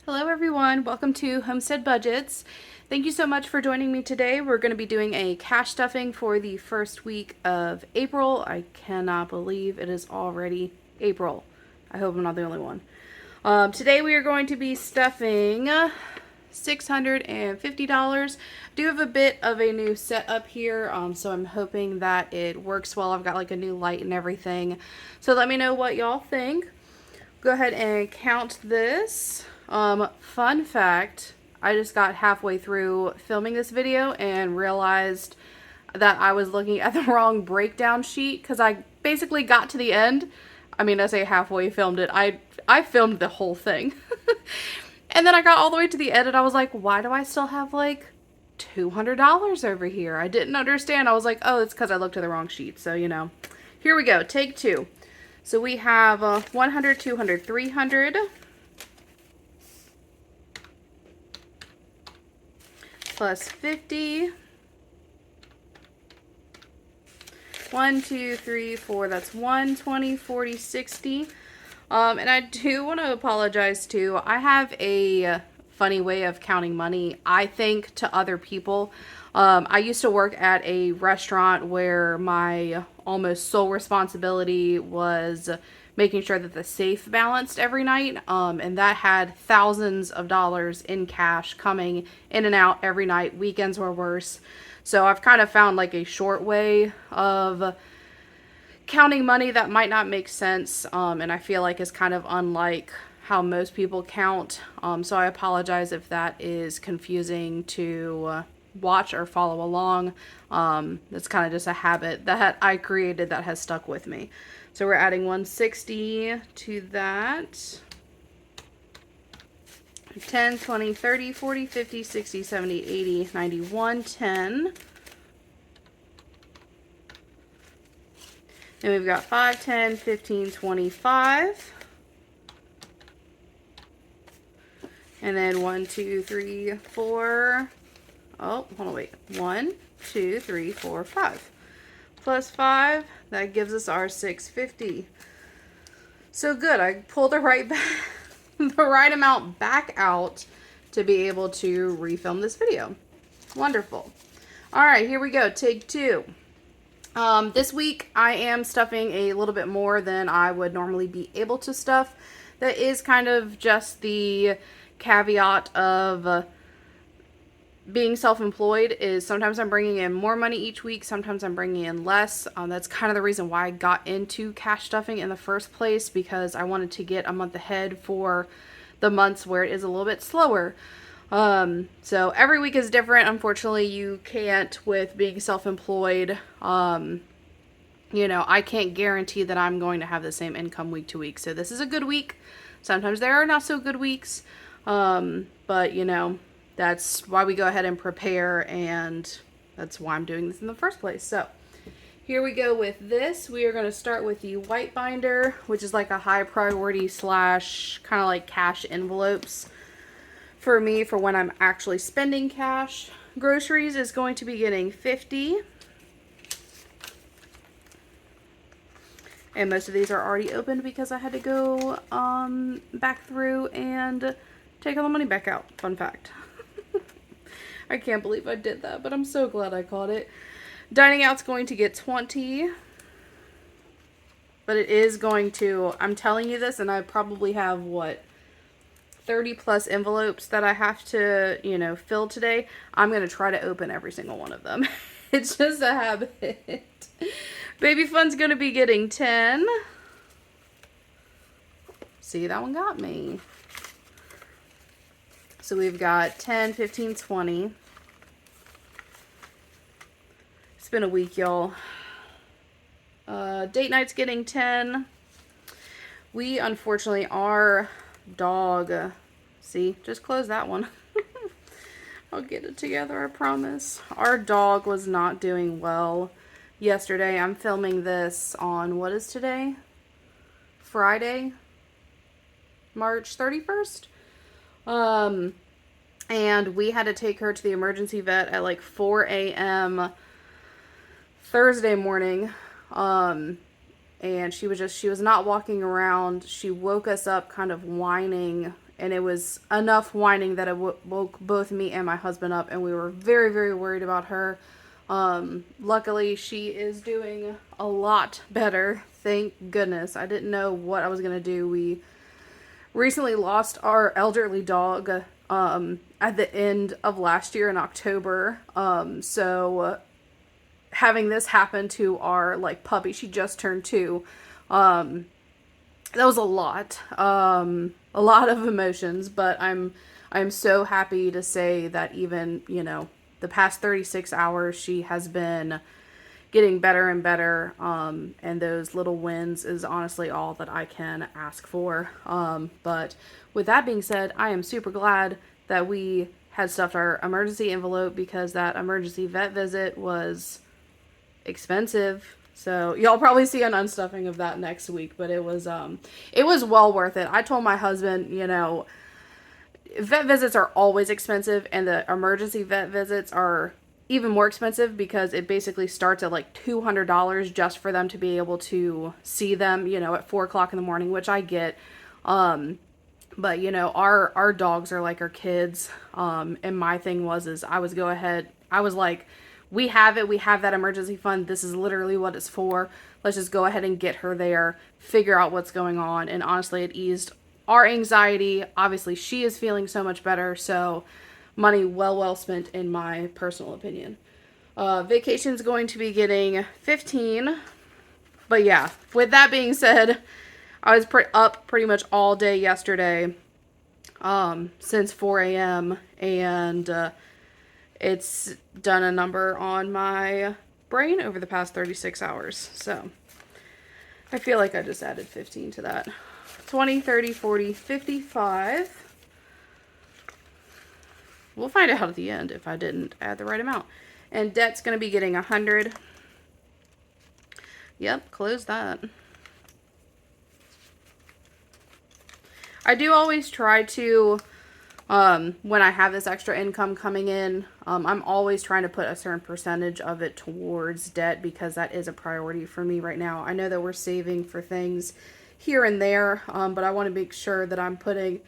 Hello everyone, welcome to Homestead Budgets. Thank you so much for joining me today. We're going to be doing a cash stuffing for the first week of April. I cannot believe it is already April. I hope I'm not the only one. Today we are going to be stuffing $650. I do have a bit of a new setup here, so I'm hoping that it works well. I've got like a new light and everything. So let me know what y'all think. Go ahead and count this. Fun fact, I just got halfway through filming this video and realized that I was looking at the wrong breakdown sheet because I basically got to the end. I mean, I say halfway filmed it. I filmed the whole thing. And then I got all the way to the end and I was like, why do I still have like $200 over here? I didn't understand. I was like, oh, it's because I looked at the wrong sheet. So, you know, here we go. Take two. So we have 100, 200, 300. Plus 50. 1, 2, 3, 4. That's 120, 40, 60. And I do want to apologize too. I have a funny way of counting money, I think, to other people. I used to work at a restaurant where my almost sole responsibility was making sure that the safe balanced every night. And that had thousands of dollars in cash coming in and out every night. Weekends were worse. So I've kind of found like a short way of counting money that might not make sense. And I feel like is kind of unlike how most people count. So I apologize if that is confusing to watch or follow along. It's kind of just a habit that I created that has stuck with me. So we're adding 160 to that. 10, 20, 30, 40, 50, 60, 70, 80, 90, 110. Then we've got 5, 10, 15, 25. And then 1, 2, 3, 4. Oh, hold on, wait. 1, 2, 3, 4, 5. Plus 5, that gives us our 650. So good, I pulled the right amount back out to be able to refilm this video. Wonderful. All right, here we go. Take two. This week I am stuffing a little bit more than I would normally be able to stuff. That is kind of just the caveat of being self-employed is sometimes I'm bringing in more money each week, sometimes I'm bringing in less. That's kind of the reason why I got into cash stuffing in the first place, because I wanted to get a month ahead for the months where it is a little bit slower. So every week is different. Unfortunately, you can't with being self-employed. You know, I can't guarantee that I'm going to have the same income week to week. So this is a good week. Sometimes there are not so good weeks. But you know, that's why we go ahead and prepare, and that's why I'm doing this in the first place. So here we go with this. We are going to start with the white binder, which is like a high priority slash kind of like cash envelopes for me for when I'm actually spending cash. Groceries is going to be getting 50. And most of these are already opened because I had to go back through and take all the money back out. Fun fact. I can't believe I did that, but I'm so glad I caught it. Dining out's going to get 20. But it is going to, I'm telling you this, and I probably have, what, 30 plus envelopes that I have to, you know, fill today. I'm going to try to open every single one of them. It's just a habit. Baby Fun's going to be getting 10. See, that one got me. So we've got 10, 15, 20. It's been a week, y'all. Date night's getting 10. We, unfortunately, our dog, see, just close that one. I'll get it together, I promise. Our dog was not doing well yesterday. I'm filming this on, what is today? Friday, March 31st. And we had to take her to the emergency vet at like 4 a.m. Thursday morning. And she was not walking around. She woke us up kind of whining and it was enough whining that it woke both me and my husband up, and we were very, very worried about her. Luckily, she is doing a lot better. Thank goodness. I didn't know what I was going to do. We recently lost our elderly dog at the end of last year in October. So having this happen to our like puppy, she just turned 2. That was a lot of emotions, but I'm so happy to say that even, you know, the past 36 hours, she has been getting better and better, and those little wins is honestly all that I can ask for. But with that being said, I am super glad that we had stuffed our emergency envelope, because that emergency vet visit was expensive. So y'all probably see an unstuffing of that next week, but it was well worth it. I told my husband, you know, vet visits are always expensive, and the emergency vet visits are even more expensive, because it basically starts at like $200 just for them to be able to see them, you know, at 4 o'clock in the morning, which I get. But you know, our dogs are like our kids. And my thing is I was like, we have that emergency fund. This is literally what it's for. Let's just go ahead and get her there, figure out what's going on. And honestly, it eased our anxiety. Obviously, she is feeling so much better. So money well spent, in my personal opinion. Vacation's going to be getting 15. But yeah, with that being said, I was up pretty much all day yesterday, since 4 a.m. and it's done a number on my brain over the past 36 hours. So I feel like I just added 15 to that. 20, 30, 40, 55. We'll find out at the end if I didn't add the right amount. And debt's going to be getting 100. Yep, close that. I do always try to, when I have this extra income coming in, I'm always trying to put a certain percentage of it towards debt, because that is a priority for me right now. I know that we're saving for things here and there, but I want to make sure that I'm putting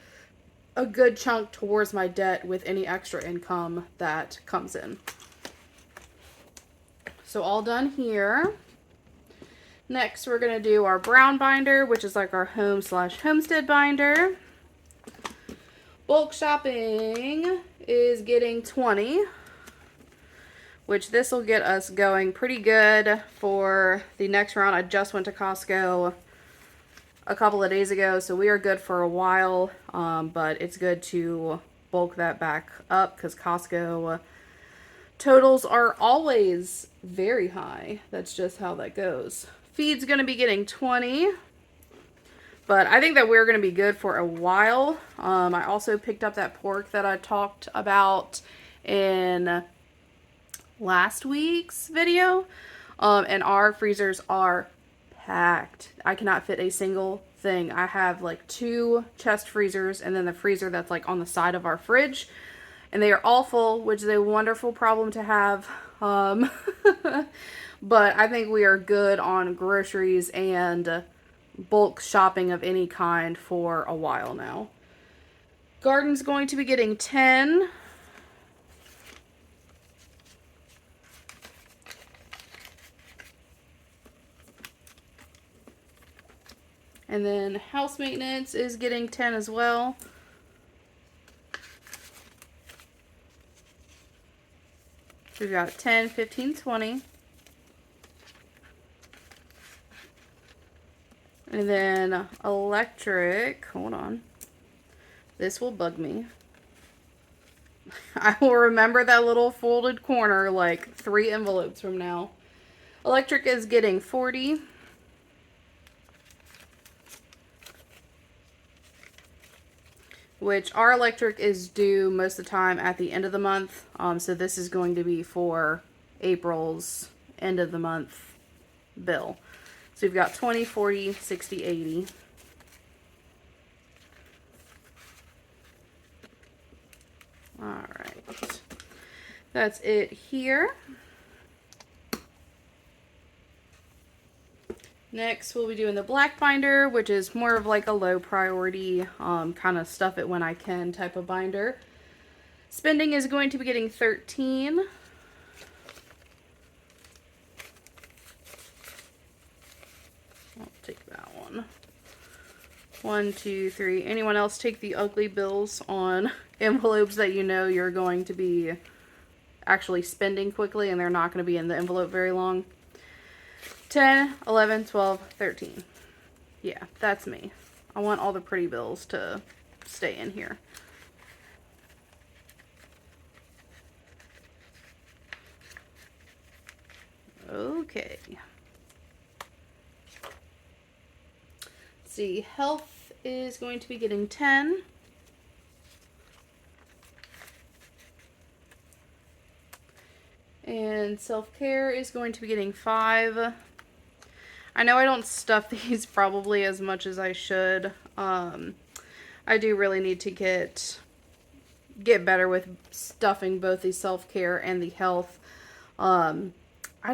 a good chunk towards my debt with any extra income that comes in. So all done here. Next, we're going to do our brown binder, which is like our home/homestead binder. Bulk shopping is getting 20, which this will get us going pretty good for the next round. I just went to Costco a couple of days ago, so we are good for a while, but it's good to bulk that back up, because Costco totals are always very high. That's just how that goes. Feed's going to be getting 20, but I think that we're going to be good for a while. I also picked up that pork that I talked about in last week's video, and our freezers are packed. I cannot fit a single thing. I have like 2 chest freezers, and then the freezer that's like on the side of our fridge, and they are all full, which is a wonderful problem to have. But I think we are good on groceries and bulk shopping of any kind for a while now. Garden's going to be getting 10. And then house maintenance is getting 10 as well. We've got 10, 15, 20. And then electric, hold on. This will bug me. I will remember that little folded corner like 3 envelopes from now. Electric is getting 40. Which our electric is due most of the time at the end of the month. So this is going to be for April's end of the month bill. So we've got 20, 40, 60, 80. All right. That's it here. Next, we'll be doing the black binder, which is more of like a low priority, kind of stuff it when I can type of binder. Spending is going to be getting 13. I'll take that one. 1, 2, 3. Anyone else take the ugly bills on envelopes that you know you're going to be actually spending quickly and they're not going to be in the envelope very long? 10, 11, 12, 13. Yeah, that's me. I want all the pretty bills to stay in here. Okay. Let's see, health is going to be getting 10. And self-care is going to be getting 5. I know I don't stuff these probably as much as I should. I do really need to get better with stuffing both the self-care and the health. I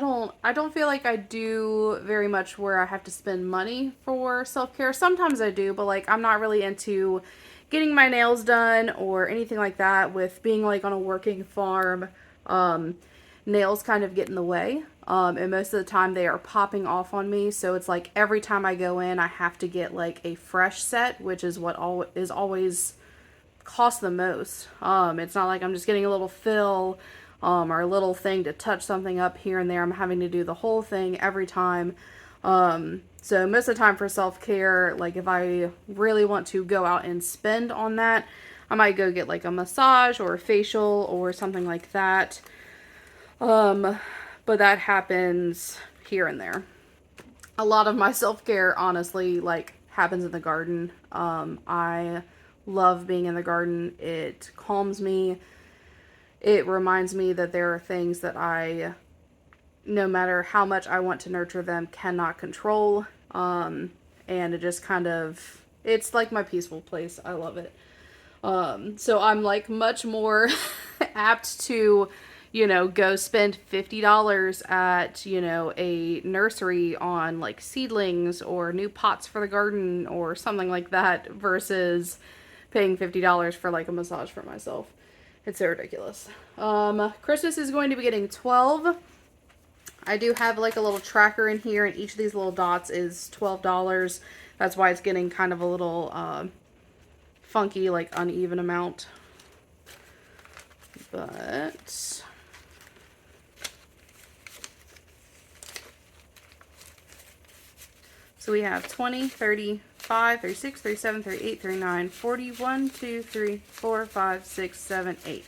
don't feel like I do very much where I have to spend money for self-care. Sometimes I do, but like I'm not really into getting my nails done or anything like that. With being like on a working farm, nails kind of get in the way. And most of the time they are popping off on me. So it's like every time I go in, I have to get like a fresh set, which is what is always cost the most. It's not like I'm just getting a little fill or a little thing to touch something up here and there. I'm having to do the whole thing every time. So most of the time for self-care, like if I really want to go out and spend on that, I might go get like a massage or a facial or something like that. But that happens here and there. A lot of my self-care, honestly, like happens in the garden. I love being in the garden. It calms me. It reminds me that there are things that I, no matter how much I want to nurture them, cannot control. And it just kind of, it's like my peaceful place. I love it. So I'm like much more apt to, you know, go spend $50 at, you know, a nursery on like seedlings or new pots for the garden or something like that versus paying $50 for like a massage for myself. It's so ridiculous. Christmas is going to be getting 12. I do have like a little tracker in here, and each of these little dots is $12. That's why it's getting kind of a little funky, like uneven amount. But so we have 20, 30, 35, 36, 37, 38, 39, 40, 1, 2, 3, 4, 5, 6, 7, 8.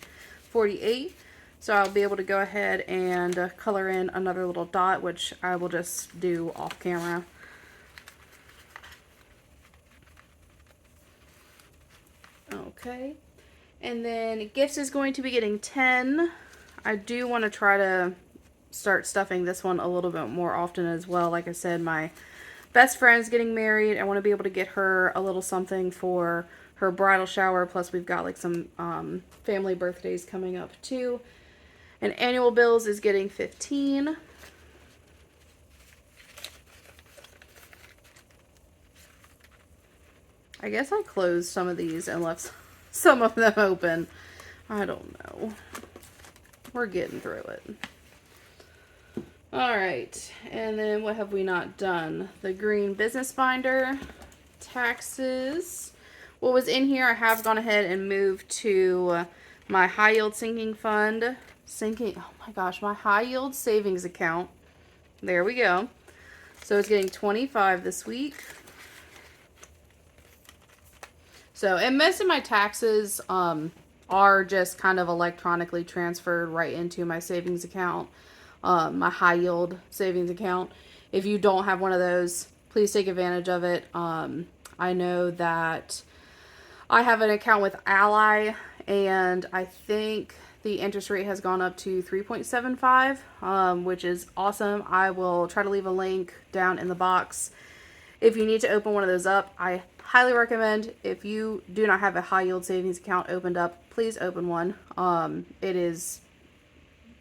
48. So I'll be able to go ahead and color in another little dot, which I will just do off camera. Okay. And then gifts is going to be getting 10. I do want to try to start stuffing this one a little bit more often as well. Like I said, my best friend's getting married. I want to be able to get her a little something for her bridal shower. Plus we've got like some family birthdays coming up too. And annual bills is getting 15. I guess I closed some of these and left some of them open. I don't know. We're getting through it. Alright, and then what have we not done? The green business binder, taxes. What was in here, I have gone ahead and moved to my high yield sinking fund. Oh my gosh, my high yield savings account. There we go. So it's getting 25 this week. So, and most of my taxes are just kind of electronically transferred right into my savings account. My high yield savings account. If you don't have one of those, please take advantage of it. I know that I have an account with Ally, and I think the interest rate has gone up to 3.75, which is awesome. I will try to leave a link down in the box. If you need to open one of those up, I highly recommend. If you do not have a high yield savings account opened up, please open one. It is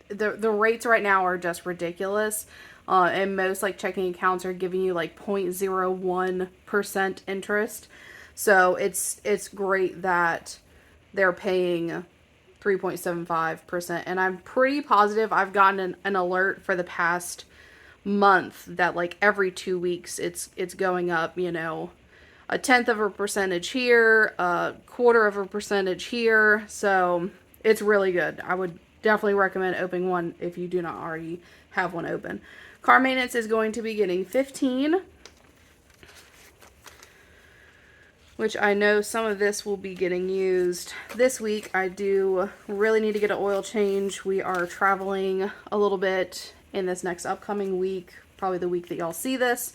the rates right now are just ridiculous. And most like checking accounts are giving you like 0.01% interest. So it's great that they're paying 3.75%. And I'm pretty positive I've gotten an alert for the past month that like every 2 weeks it's going up, you know, 1/10 of a percentage here, 1/4 of a percentage here. So it's really good. I would definitely recommend opening one if you do not already have one open. Car maintenance is going to be getting 15, which I know some of this will be getting used this week. I do really need to get an oil change. We are traveling a little bit in this next upcoming week, probably the week that y'all see this.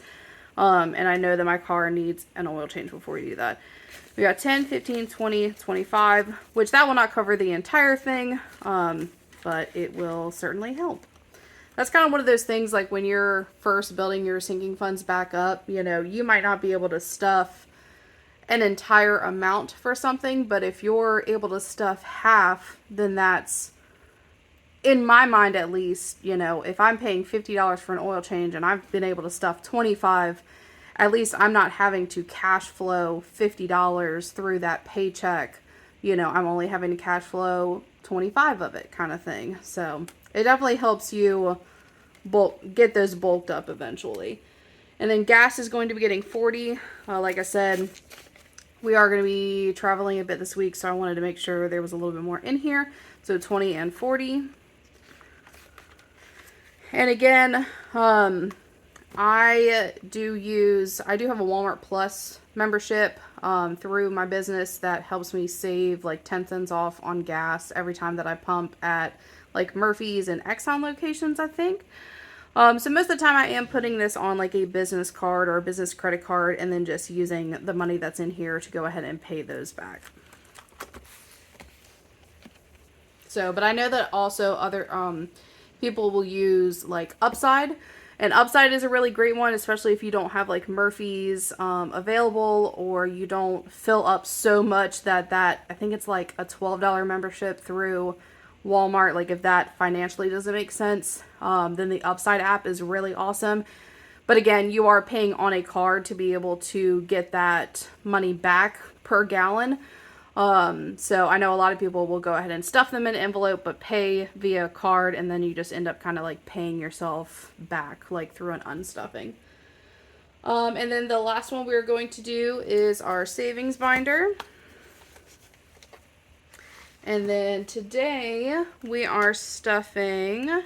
And I know that my car needs an oil change before we do that. We got 10, 15, 20, 25, which that will not cover the entire thing, but it will certainly help. That's kind of one of those things, like when you're first building your sinking funds back up, you know, you might not be able to stuff an entire amount for something, but if you're able to stuff half, then that's, in my mind at least, you know, if I'm paying $50 for an oil change and I've been able to stuff 25, at least I'm not having to cash flow $50 through that paycheck. You know, I'm only having to cash flow 25 of it, kind of thing. So it definitely helps you get those bulked up eventually. And then gas is going to be getting 40. Like I said, we are going to be traveling a bit this week, so I wanted to make sure there was a little bit more in here. So 20 and 40. And again, I do have a Walmart Plus membership through my business that helps me save like 10 cents off on gas every time that I pump at like Murphy's and Exxon locations, I think. So most of the time I am putting this on like a business card or a business credit card and then just using the money that's in here to go ahead and pay those back. So, but I know that also other people will use like Upside, and Upside is a really great one, especially if you don't have like Murphy's available, or you don't fill up so much that I think it's like a $12 membership through Walmart. Like if that financially doesn't make sense, then the Upside app is really awesome. But again, you are paying on a card to be able to get that money back per gallon. So I know a lot of people will go ahead and stuff them in an envelope, but pay via card, and then you just end up kind of like paying yourself back, like through an unstuffing. And then the last one we're going to do is our savings binder. And then today we are stuffing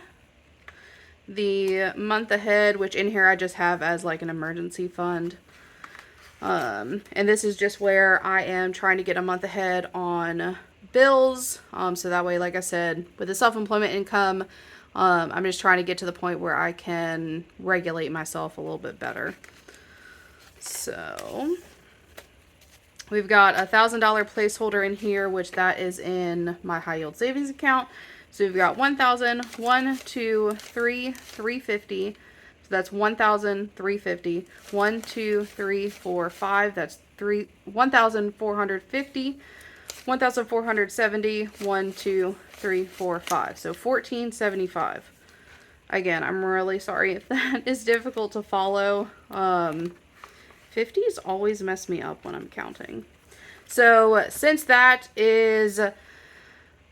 the month ahead, which in here I just have as like an emergency fund. And this is just where I am trying to get a month ahead on bills. So that way, like I said, with the self-employment income, I'm just trying to get to the point where I can regulate myself a little bit better. So we've got a $1,000 placeholder in here, which that is in my high yield savings account. So we've got 1,000, 1, 2, 3, 350. So that's 1,350. 1, 2, 3, 4, 5. That's 1,450. 1,470. 1, 2, 3, 4, 5. So 1,475. Again, I'm really sorry if that is difficult to follow. 50s always mess me up when I'm counting. So since that is,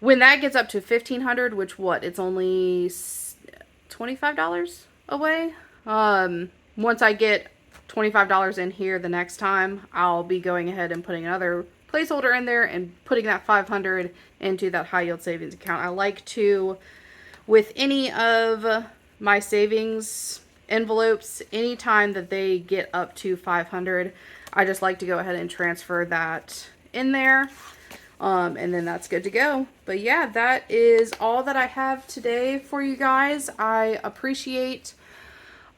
when that gets up to 1,500, which it's only $25 away. Once I get $25 in here the next time, I'll be going ahead and putting another placeholder in there and putting that 500 into that high yield savings account. I like to, with any of my savings envelopes, anytime that they get up to 500, I just like to go ahead and transfer that in there. And then that's good to go. But yeah, that is all that I have today for you guys. I appreciate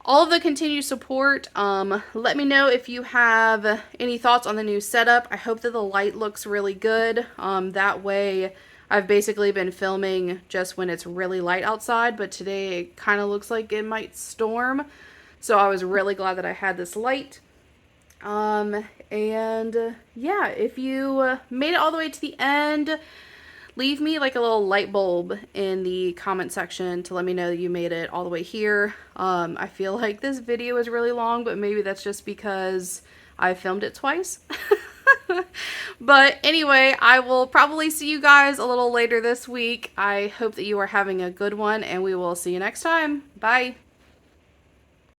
all of the continued support. Let me know if you have any thoughts on the new setup. I hope that the light looks really good. That way, I've basically been filming just when it's really light outside, but today it kind of looks like it might storm. So I was really glad that I had this light. And yeah, if you made it all the way to the end, leave me like a little light bulb in the comment section to let me know that you made it all the way here. I feel like this video is really long, but maybe that's just because I filmed it twice. But anyway, I will probably see you guys a little later this week. I hope that you are having a good one, and we will see you next time. Bye.